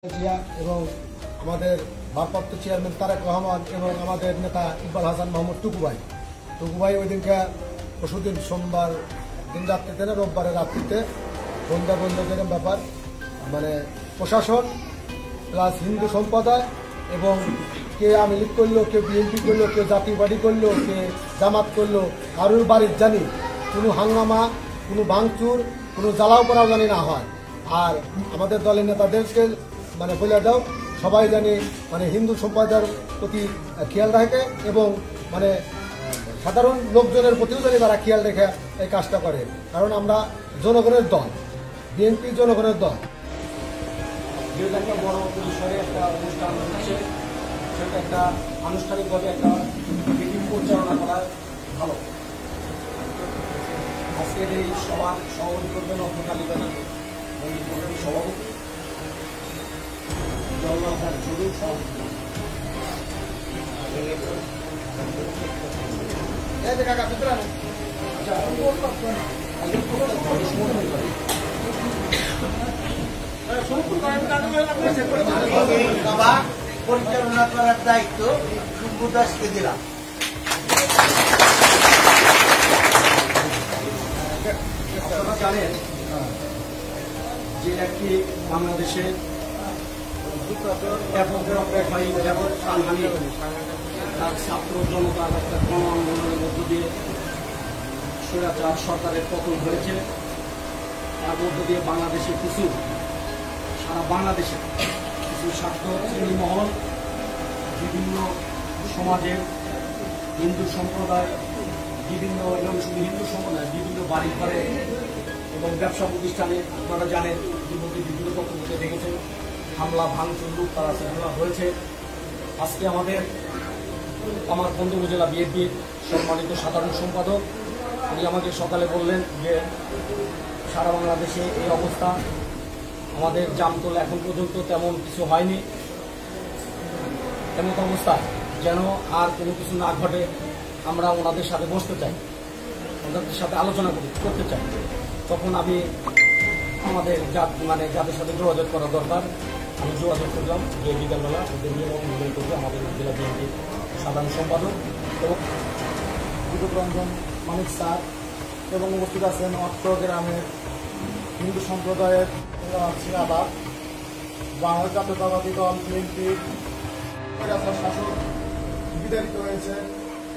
এবং আমাদের ভারপ্রাপ্ত চেয়ারম্যান তারেক রহমান এবং আমাদের নেতা ইকবাল হাসান মাহমুদ টুকু ভাই ওই দিনকে পরশুদিন সোমবার দিন রাত্রিতে না রোববারের রাত্রিতে সন্ধ্যা বন্ধের ব্যাপার মানে প্রশাসন প্লাস হিন্দু সম্প্রদায় এবং কে আওয়ামী লীগ করলো, কে বিএনপি করলো, কে জাতীয় পার্টি করলো, কে জামাত করলো, কারোর বাড়ির জানি কোনো হাঙ্গামা, কোনো ভাঙচুর, কোনো জ্বালাও করাও জানি না হয়। আর আমাদের দলের নেতাদেরকে মানে বলে দাও সবাই জানি মানে হিন্দু সম্প্রদায়ের প্রতি খেয়াল রাখে এবং মানে সাধারণ লোকজনের প্রতিও জানি তারা খেয়াল রেখে এই কাজটা করে, কারণ আমরা জনগণের দল, বিএনপি জনগণের দল। যেহেতু একটা বড় পরিসরে একটা অনুষ্ঠান হচ্ছে, সেটা একটা আনুষ্ঠানিকভাবে একটা মিটিং পরিচালনা করা ভালো। আজকের এই সভার সভাপতি করবেন অন্তকালিকা সভাপতি জগন্নাথ জরুর সভাপতি। পরিচালনা করার দায়িত্ব শুভ্র দাসকে দিলাম। আপনারা জানেন যে একটি বাংলাদেশে তার ছাত্র জনতার একটা গণ আন্দোলনের মধ্য দিয়ে স্বৈরাচার সরকারের পতন হয়েছে। তার মধ্য দিয়ে বাংলাদেশে কিছু সারা বাংলাদেশে কিছু স্বার্থ শ্রেণীমহল বিভিন্ন সমাজের হিন্দু সম্প্রদায় বিভিন্ন এবং শুধু হিন্দু সম্প্রদায় বিভিন্ন বাড়ি ঘরে এবং ব্যবসা প্রতিষ্ঠানে আপনারা জানেন ইতিমধ্যে বিভিন্ন পত্রিকাতে দেখেছেন হামলা ভাঙচুর লুটপাট হয়েছে। আজকে আমার বন্ধু উপজেলা বিএনপির সম্মানিত সাধারণ সম্পাদক উনি আমাকে সকালে বললেন যে সারা বাংলাদেশে এই অবস্থা, আমাদের জামতলা এখন পর্যন্ত তেমন কিছু হয়নি, এমন অবস্থায় যেন আর কোনো কিছু না ঘটে আমরা ওনাদের সাথে বসতে চাই, ওনাদের সাথে আলোচনা করতে চাই। তখন আমি আমাদের যাদের সাথে যোগাযোগ করা দরকার আমি যোগাযোগ করলাম যে বিকালবেলা ওদের নিয়ে অনুমোদন করবে আমাদের জেলা বিএনপির সাধারণ সম্পাদক এবং বিদ্যুৎ রঞ্জন মানিক স্যার এবং উপস্থিত আছেন অট্টগ্রামের হিন্দু সম্প্রদায়ের সিনাবাদ বাংলাদেশ জাতীয়তাবাদী দল বিএনপির শাসক বিতাড়িত হয়েছে।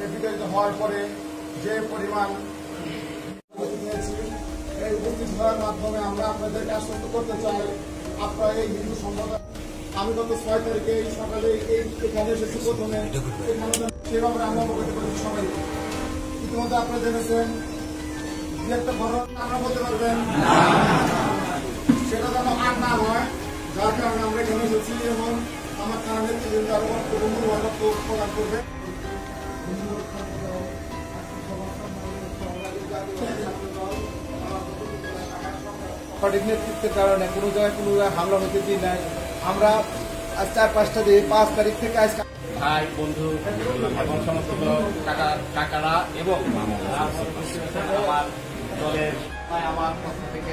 এই বিতাড়িত হওয়ার পরে যে পরিমাণ নিয়েছি এই উপস্থিত হওয়ার মাধ্যমে আমরা আপনাদেরকে আশ্বস্ত করতে চাই আপনারা এই হিন্দু সম্প্রদায় আমি গত 6 তারিখে এই সকালে এখানে এসেছি প্রথমে, এখানে সেভাবে আমরা অবগত করেছি সবাই। ইতিমধ্যে আপনারা জেনেছেন যে একটা ঘটনা আমরা বলতে পারবেন সেটা যেন আর না হয়, যার কারণে আমরা এখানে এসেছি এবং আমার কারণে আরো বক্তব্য প্রদান করবে। সঠিক নেতৃত্বের কারণে কোনো জায়গায় হামলা হতে দিই নাই। আমরা আজ 4-5টা দিয়ে 5 তারিখ থেকে আজ ভাই বন্ধু এবং সমস্ত কাকারা এবং আমার দলের আমার পক্ষ থেকে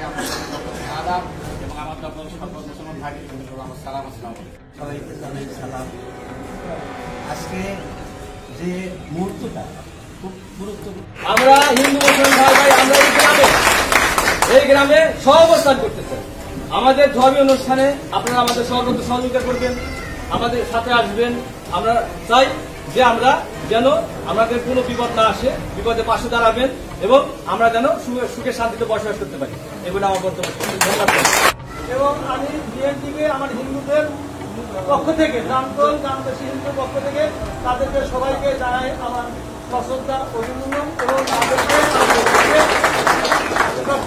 আদাব এবং আমার দল সর্বপ্রথম ভাই আমার সালাম আসসালাম সবাইকে জানাই সালাম। আজকে যে মুহূর্তটা খুব গুরুত্বপূর্ণ, আমরা হিন্দু মুসলমান ভাই আমরা এই গ্রামে সহাবস্থান করতে চাই। আমাদের ধর্মীয় অনুষ্ঠানে আপনারা আমাদের সর্বোচ্চ সহযোগিতা করবেন, আমাদের সাথে আসবেন। আমরা চাই যে আমরা যেন আমাদের কোনো বিপদ না আসে, বিপদে পাশে দাঁড়াবেন এবং আমরা যেন সুখে শান্তিতে বসবাস করতে পারি। এগুলো আমার বক্তব্য। ধন্যবাদ। এবং আমি বিএনপিকে আমার হিন্দুদের পক্ষ থেকে গ্রামবাসী হিন্দুদের পক্ষ থেকে তাদেরকে সবাইকে জানাই আমার শ্রদ্ধা অভিনন্দন এবং তাদেরকে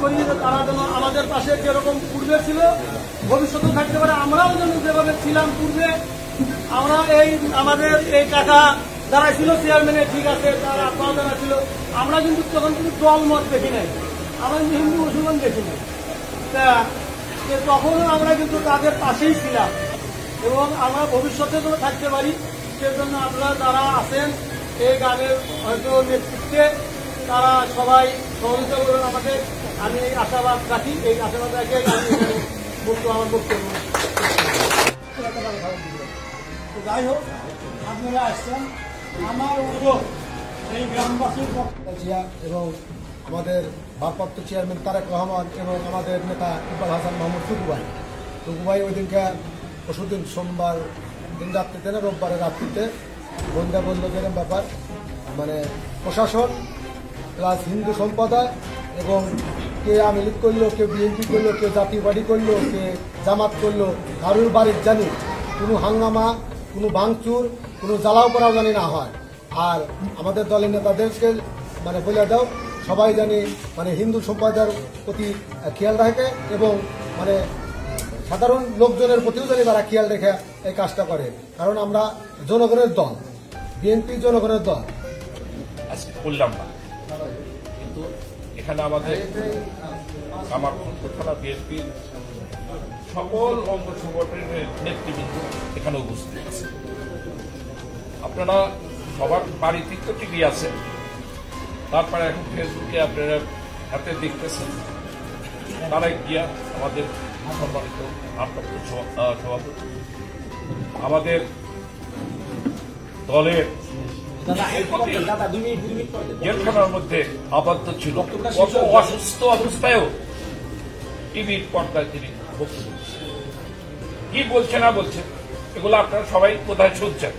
করি যে তারা যেন আমাদের পাশে যেরকম পূর্বে ছিল ভবিষ্যতে থাকতে পারে, আমরাও যেন যেভাবে ছিলাম পূর্বে। আমরা আমাদের এই টাকা যারা ছিল চেয়ারম্যানের ঠিক আছে, তারা আপনারা যারা ছিল, আমরা কিন্তু তখন কিন্তু দল মত দেখি নাই, আমরা কিন্তু হিন্দু মুসলমান দেখি নাই। তখনও আমরা কিন্তু তাদের পাশেই ছিলাম এবং আমরা ভবিষ্যতে যেন থাকতে পারি সেজন্য আপনারা যারা আছেন এই গ্রামের হয়তো নেতৃত্বে তারা সবাই সহযোগিতা করবেন আমাকে। আমি এই আশাবাদ রাখি, এই আশাবাদ রাখি আমার বক্তব্য। যাই হোক আপনারা আসছেন, আমার অনুরোধ এই গ্রামবাসীর জিয়া এবং আমাদের ভারপ্রাপ্ত চেয়ারম্যান তারেক রহমান এবং আমাদের নেতা ইকবাল হাসান মাহমুদ টুকু ভাই ওই দিনকে পরশুদিন সোমবার দিন রাত্রিতে না রোববারের রাত্রিতে বন্ধা বলল যেরকম ব্যাপার মানে প্রশাসন প্লাস হিন্দু সম্প্রদায় এবং কে আওয়ামী লীগ করলো, কে বিএনপি করলো, কে জাতীয় পার্টি করলো, কে জামাত করলো, কারুর বাড়ির জানি কোনো হাঙ্গামা, কোনো ভাঙচুর, কোনো জ্বালাও করাও জানি না হয়। আর আমাদের দলের নেতাদেরকে মানে বলে দাও সবাই জানি মানে হিন্দু সম্প্রদায়ের প্রতি খেয়াল রাখে এবং মানে সাধারণ লোকজনের প্রতিও জানি তারা খেয়াল রেখে এই কাজটা করে, কারণ আমরা জনগণের দল, বিএনপি জনগণের দল। আজকে করলাম না, কিন্তু এখানে আমাদের আমার থানা বিএনপির সকল অঙ্গ সংগঠনের নেতৃবৃন্দ এখানে উপস্থিত আছে। আপনারা সবার বাড়িতে তো টিভি আছে, তারপরে এখন ফেসবুকে আপনারা হাতে দেখতেছেন। তারাই গিয়া আমাদের সম্মানিত ভারপ্রাপ্ত সভাপতি আমাদের দলের জেলখানার মধ্যে আবদ্ধ ছিল, কত অসুস্থ অবস্থায়ও টিভির পর্দায় তিনি বক্তব্য কি বলছে না বলছে এগুলো আপনারা সবাই কোথায় শুনছেন।